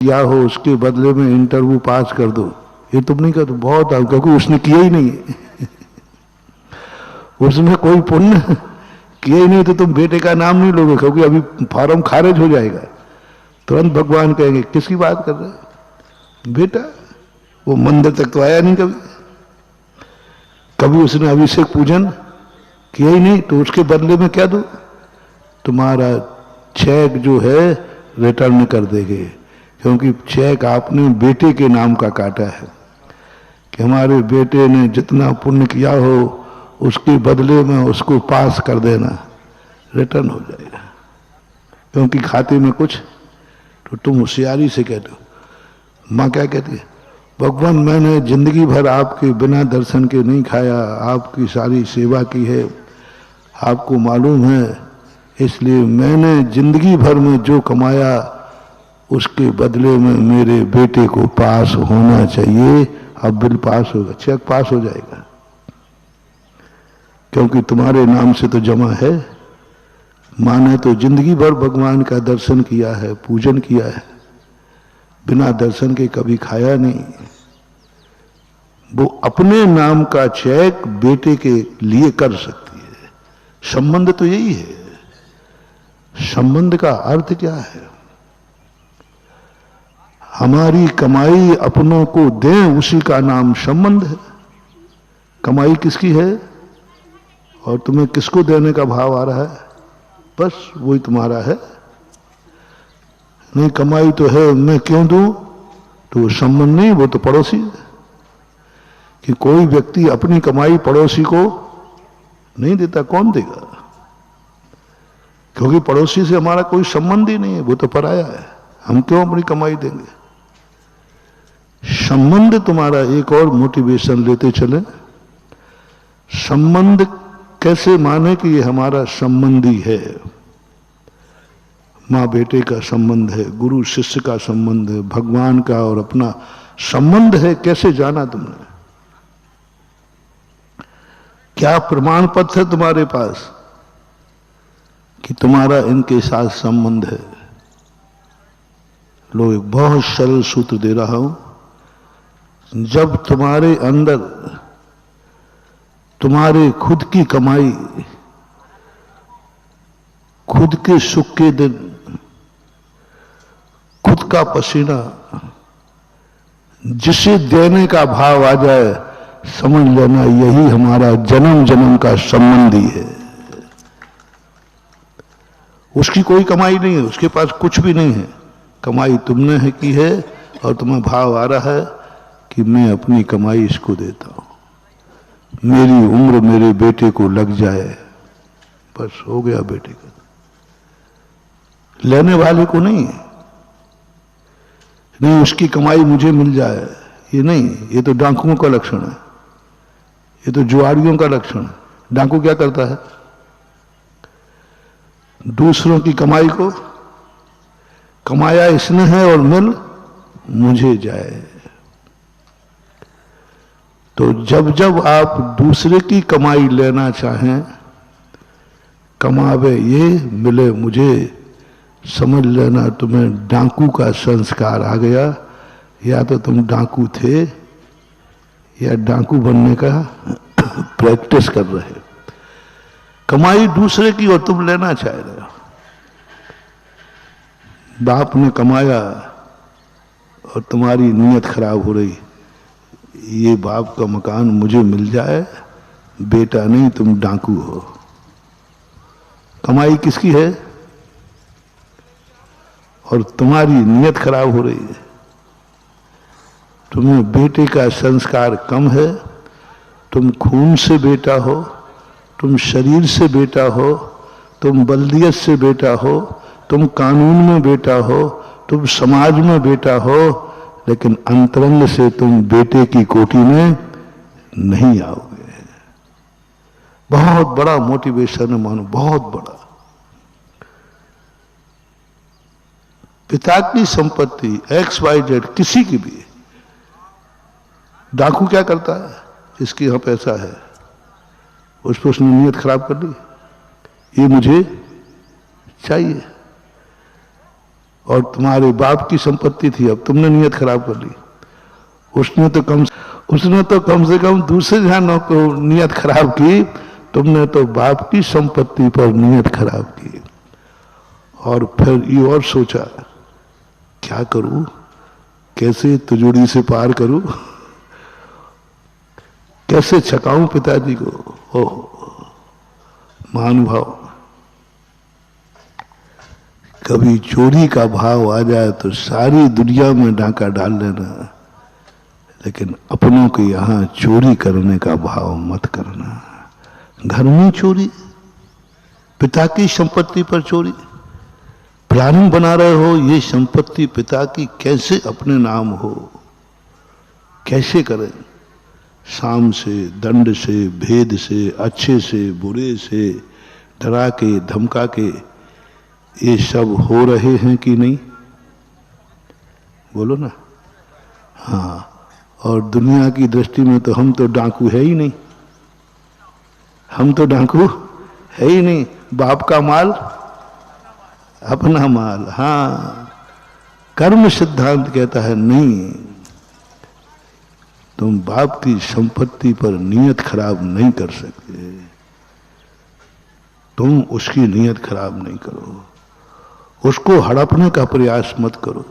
किया हो उसके बदले में इंटरव्यू पास कर दो, ये तुम नहीं कर दो, बहुत क्योंकि उसने किया ही नहीं है उसमें कोई पुण्य किया ही नहीं, तो तुम बेटे का नाम नहीं लोगे, क्योंकि अभी फॉर्म खारिज हो जाएगा। तुरंत भगवान कहेंगे किसकी बात कर रहे हैं बेटा, वो मंदिर तक तो आया नहीं, कभी कभी उसने अभिषेक पूजन किया ही नहीं, तो उसके बदले में क्या दो, तुम्हारा चेक जो है रिटर्न कर देंगे, क्योंकि चेक आपने बेटे के नाम का काटा है कि हमारे बेटे ने जितना पुण्य किया हो उसके बदले में उसको पास कर देना, रिटर्न हो जाएगा। क्योंकि खाते में कुछ, तो तुम होशियारी से कहते हो। माँ क्या कहती है, भगवान मैंने जिंदगी भर आपके बिना दर्शन के नहीं खाया, आपकी सारी सेवा की है, आपको मालूम है, इसलिए मैंने जिंदगी भर में जो कमाया उसके बदले में मेरे बेटे को पास होना चाहिए। अब बिल पास होगा, चेक पास हो जाएगा, क्योंकि तुम्हारे नाम से तो जमा है। माँ ने तो जिंदगी भर भगवान का दर्शन किया है, पूजन किया है, बिना दर्शन के कभी खाया नहीं। वो अपने नाम का चेक बेटे के लिए कर सकती है। संबंध तो यही है। संबंध का अर्थ क्या है, हमारी कमाई अपनों को दें, उसी का नाम संबंध है। कमाई किसकी है और तुम्हें किसको देने का भाव आ रहा है, बस वही तुम्हारा है। नहीं कमाई तो है, मैं क्यों दूं, तो वो संबंध नहीं, वो तो पड़ोसी है। कि कोई व्यक्ति अपनी कमाई पड़ोसी को नहीं देता, कौन देगा, क्योंकि पड़ोसी से हमारा कोई संबंध ही नहीं है, वो तो पराया है, हम क्यों अपनी कमाई देंगे। संबंध तुम्हारा एक और मोटिवेशन लेते चले। संबंध कैसे माने कि ये हमारा संबंधी है, माँ बेटे का संबंध है, गुरु शिष्य का संबंध है, भगवान का और अपना संबंध है, कैसे जाना तुमने, क्या प्रमाण पत्र है तुम्हारे पास कि तुम्हारा इनके साथ संबंध है। लो एक बहुत सरल सूत्र दे रहा हूं, जब तुम्हारे अंदर तुम्हारे खुद की कमाई, खुद के सुख के दिन, खुद का पसीना, जिसे देने का भाव आ जाए, समझ लेना यही हमारा जन्म जन्म का संबंधी है। उसकी कोई कमाई नहीं है, उसके पास कुछ भी नहीं है, कमाई तुमने है की है, और तुम्हें भाव आ रहा है कि मैं अपनी कमाई इसको देता हूं, मेरी उम्र मेरे बेटे को लग जाए, बस हो गया बेटे का। लेने वाले को नहीं, नहीं उसकी कमाई मुझे मिल जाए, ये नहीं, ये तो डाकुओं का लक्षण है, ये तो जुआरियों का लक्षण है। डाकू क्या करता है, दूसरों की कमाई को, कमाया इसने है और मिल मुझे जाए। तो जब जब आप दूसरे की कमाई लेना चाहें, कमावे ये मिले मुझे, समझ लेना तुम्हें डाकू का संस्कार आ गया, या तो तुम डाकू थे या डाकू बनने का प्रैक्टिस कर रहे। कमाई दूसरे की और तुम लेना चाह रहे हो। बाप ने कमाया और तुम्हारी नीयत खराब हो रही, ये बाप का मकान मुझे मिल जाए, बेटा नहीं तुम डाकू हो। कमाई किसकी है और तुम्हारी नीयत खराब हो रही है। तुम्हें बेटे का संस्कार कम है, तुम खून से बेटा हो, तुम शरीर से बेटा हो, तुम बल्दियत से बेटा हो, तुम कानून में बेटा हो, तुम समाज में बेटा हो, लेकिन अंतरंग से तुम बेटे की कोटि में नहीं आओगे। बहुत बड़ा मोटिवेशन है मानो, बहुत बड़ा। पिता की संपत्ति XYZ किसी की भी, डाकू क्या करता है, इसके यहां पैसा है, उस पर उसने नीयत खराब कर ली, ये मुझे चाहिए, और तुम्हारे बाप की संपत्ति थी, अब तुमने नीयत खराब कर ली। उसने तो कम से कम दूसरे जानों को नीयत खराब की, तुमने तो बाप की संपत्ति पर नीयत खराब की। और फिर ये और सोचा क्या करूं, कैसे तिजोरी से पार करूं, कैसे छकाऊं पिताजी को। ओह महानुभाव, कभी चोरी का भाव आ जाए तो सारी दुनिया में डाका डाल लेना, लेकिन अपनों के यहां चोरी करने का भाव मत करना। घर में चोरी, पिता की संपत्ति पर चोरी, प्लानिंग बना रहे हो ये संपत्ति पिता की कैसे अपने नाम हो, कैसे करें, साम से, दंड से, भेद से, अच्छे से, बुरे से, डरा के, धमका के, ये सब हो रहे हैं कि नहीं, बोलो ना। हाँ, और दुनिया की दृष्टि में तो हम तो डाकू है ही नहीं, हम तो डाकू है ही नहीं, बाप का माल अपना माल। हाँ, कर्म सिद्धांत कहता है नहीं, तुम बाप की संपत्ति पर नियत खराब नहीं कर सकते, तुम उसकी नियत खराब नहीं करो, उसको हड़पने का प्रयास मत करो।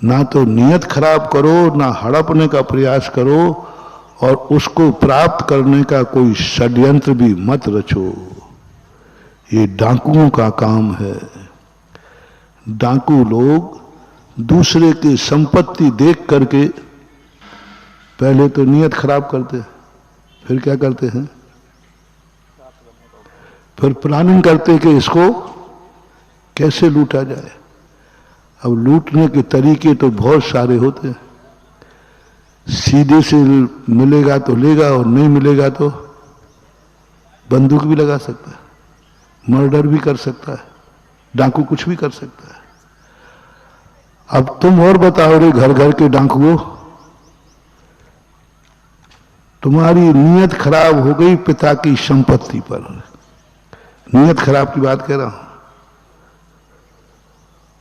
ना तो नियत खराब करो, ना हड़पने का प्रयास करो, और उसको प्राप्त करने का कोई षड्यंत्र भी मत रचो। ये डाकुओं का काम है। डाकू लोग दूसरे की संपत्ति देख करके पहले तो नियत खराब करते, फिर क्या करते हैं, फिर प्लानिंग करते कि इसको कैसे लूटा जाए। अब लूटने के तरीके तो बहुत सारे होते हैं, सीधे से मिलेगा तो लेगा, और नहीं मिलेगा तो बंदूक भी लगा सकता है, मर्डर भी कर सकता है, डाकू कुछ भी कर सकता है। अब तुम और बताओ रे घर घर के डाकुओं, तुम्हारी नीयत खराब हो गई पिता की संपत्ति पर, नीयत खराब की बात कह रहा हूं।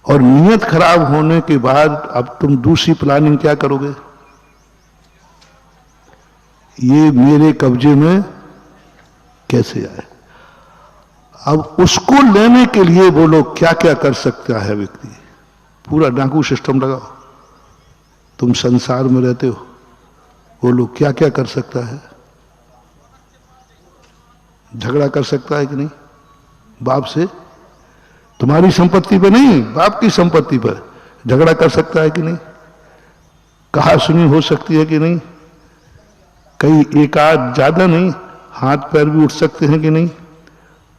और नीयत खराब होने के बाद अब तुम दूसरी प्लानिंग क्या करोगे, ये मेरे कब्जे में कैसे आए। अब उसको लेने के लिए बोलो क्या क्या कर सकता है व्यक्ति, पूरा डाकू सिस्टम लगाओ। तुम संसार में रहते हो, बोलो क्या क्या कर सकता है। झगड़ा कर सकता है कि नहीं बाप से, तुम्हारी संपत्ति पे नहीं, बाप की संपत्ति पर झगड़ा कर सकता है कि नहीं, कहा सुनी हो सकती है कि नहीं, कई एक आध ज्यादा नहीं, हाथ पैर भी उठ सकते हैं कि नहीं,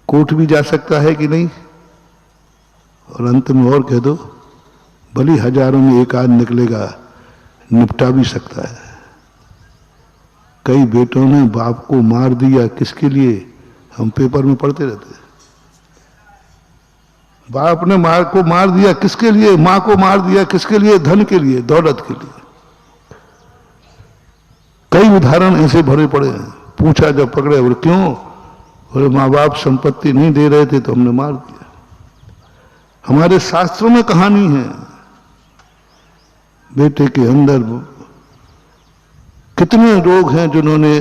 कोर्ट भी जा सकता है कि नहीं, और अंत में और कह दो भली हजारों में एक आध निकलेगा, निपटा भी सकता है। कई बेटों ने बाप को मार दिया, किसके लिए, हम पेपर में पढ़ते रहते हैं, बाप ने माँ को मार दिया किसके लिए, माँ को मार दिया किसके लिए, धन के लिए, दौलत के लिए। कई उदाहरण ऐसे भरे पड़े हैं। पूछा जब पकड़े, और क्यों, बोले माँ बाप संपत्ति नहीं दे रहे थे तो हमने मार दिया। हमारे शास्त्रों में कहानी है, बेटे के अंदर कितने लोग हैं जिन्होंने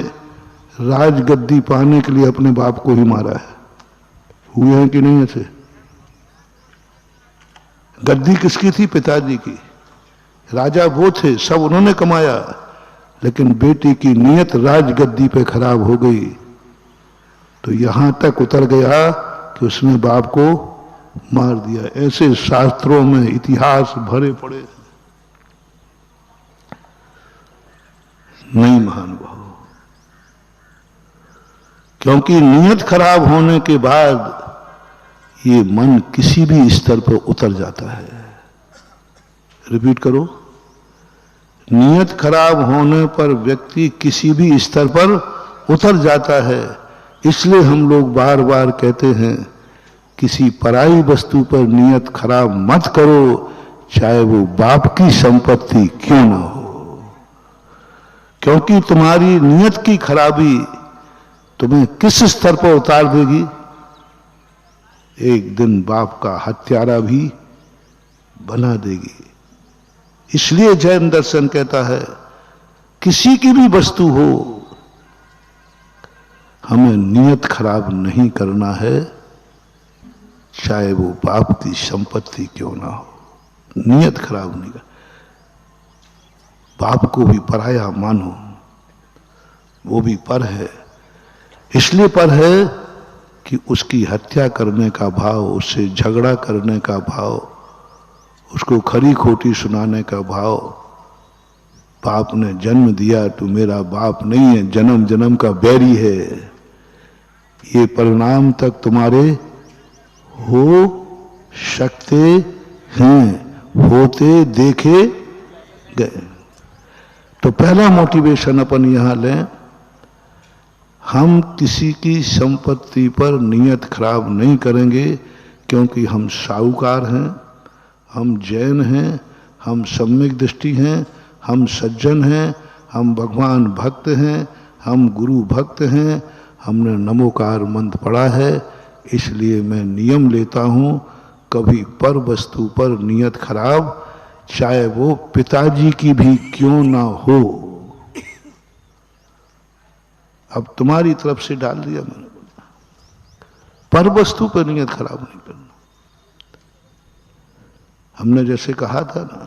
राजगद्दी पाने के लिए अपने बाप को ही मारा है, हुए हैं कि नहीं ऐसे। गद्दी किसकी थी, पिताजी की, राजा वो थे, सब उन्होंने कमाया, लेकिन बेटी की नीयत राजगद्दी पे खराब हो गई तो यहां तक उतर गया कि उसने बाप को मार दिया। ऐसे शास्त्रों में इतिहास भरे पड़े। नहीं महानुभाव, क्योंकि नीयत खराब होने के बाद ये मन किसी भी स्तर पर उतर जाता है। रिपीट करो, नीयत खराब होने पर व्यक्ति किसी भी स्तर पर उतर जाता है। इसलिए हम लोग बार बार कहते हैं किसी पराई वस्तु पर नियत खराब मत करो, चाहे वो बाप की संपत्ति क्यों ना हो, क्योंकि तुम्हारी नियत की खराबी तुम्हें किस स्तर पर उतार देगी एक दिन बाप का हत्यारा भी बना देगी। इसलिए जैन दर्शन कहता है किसी की भी वस्तु हो, हमें नियत खराब नहीं करना है, चाहे वो बाप की संपत्ति क्यों ना हो, नियत खराब नहीं कर। बाप को भी पराया मानो, वो भी पर है। इसलिए पर है कि उसकी हत्या करने का भाव, उससे झगड़ा करने का भाव, उसको खरी खोटी सुनाने का भाव, बाप ने जन्म दिया तो मेरा बाप नहीं है, जन्म जन्म का बैरी है, ये परिणाम तक तुम्हारे हो सकते हैं, होते देखे गए। तो पहला मोटिवेशन अपन यहां लें, हम किसी की संपत्ति पर नियत खराब नहीं करेंगे, क्योंकि हम साहूकार हैं, हम जैन हैं, हम सम्यक दृष्टि हैं, हम सज्जन हैं, हम भगवान भक्त हैं, हम गुरु भक्त हैं, हमने नमोकार मंत्र पढ़ा है। इसलिए मैं नियम लेता हूं, कभी पर वस्तु पर नियत खराब, चाहे वो पिताजी की भी क्यों ना हो। अब तुम्हारी तरफ से डाल दिया मैंने, पर वस्तु पर नियत खराब नहीं करना। हमने जैसे कहा था ना,